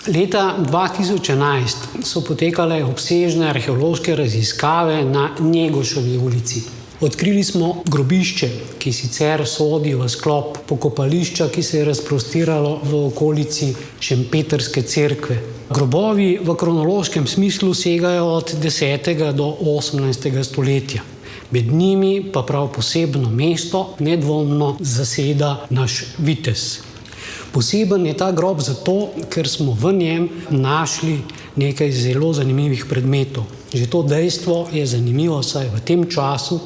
Leta 2011 so potekale obsežne arheološke raziskave na Njegoševi ulici. Odkrili smo grobišče, ki sicer sodi v sklop pokopališča, ki se je razprostiralo v okolici Šempetrske cerkve. Grobovi v kronološkem smislu segajo od 10. do 18. stoletja. Med njimi pa prav posebno mesto nedvomno zaseda naš vitez. Poseben je ta grob zato, ker smo v njem našli nekaj zelo zanimivih predmetov. Že to dejstvo je zanimivo, saj v tem času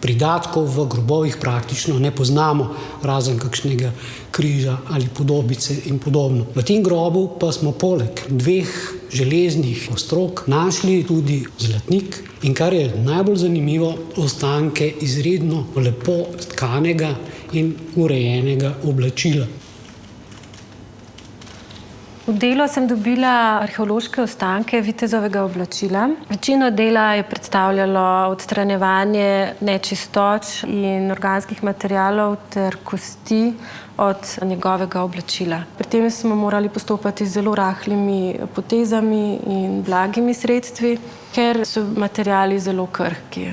pridatkov v grobovih praktično ne poznamo, razen kakšnega križa ali podobice in podobno. V tem grobu pa smo poleg 2 železnih ostrog našli tudi zlatnik in, kar je najbolj zanimivo, ostanke izredno lepo tkanega in urejenega oblačila. V delo sem dobila arheološke ostanke vitezovega oblačila. Večino dela je predstavljalo odstranjevanje nečistoč in organskih materialov ter kosti od njegovega oblačila. Pri tem smo morali postopati z zelo rahlimi potezami in blagimi sredstvi, ker so materiali zelo krhki.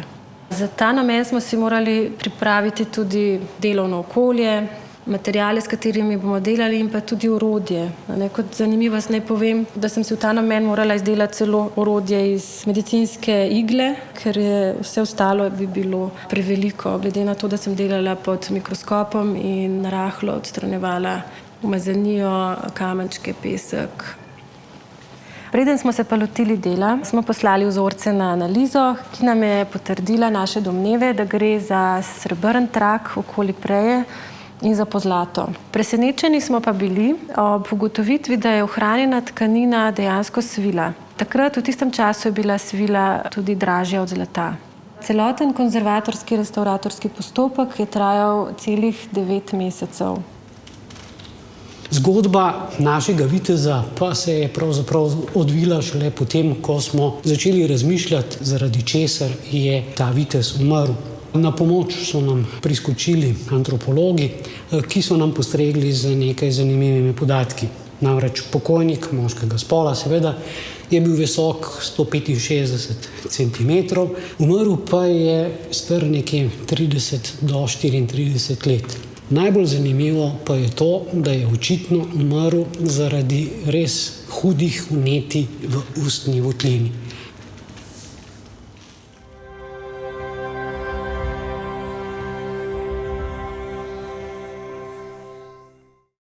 Za ta namen smo si morali pripraviti tudi delovno okolje, materiale, s katerimi bomo delali, in pa tudi orodje. Kot zanimivost naj povem, da sem si v ta namen morala izdelati celo orodje iz medicinske igle, ker je vse ostalo bi bilo preveliko, glede na to, da sem delala pod mikroskopom in rahlo odstranjevala umazanijo, kamenčke, pesek. Preden smo se pa lotili dela, smo poslali vzorce na analizo, ki nam je potrdila naše domneve, da gre za srebrn trak okoli preje in za pozlato. Presenečeni smo pa bili ob ugotovitvi, da je ohranjena tkanina dejansko svila. Takrat, v tistem času, je bila svila tudi dražja od zlata. Celoten konzervatorski restavratorski postopek je trajal celih 9 mesecev. Zgodba našega viteza pa se je pravzaprav odvila šele potem, ko smo začeli razmišljati, zaradi česar je ta vitez umrl. Na pomoč so nam priskočili antropologi, ki so nam postregli z nekaj zanimivimi podatki. Namreč pokojnik moškega spola seveda je bil visok 165 centimetrov, umrl pa je star nekje 30 do 34 let. Najbolj zanimivo pa je to, da je očitno umrl zaradi res hudih vnetij v ustni votlini.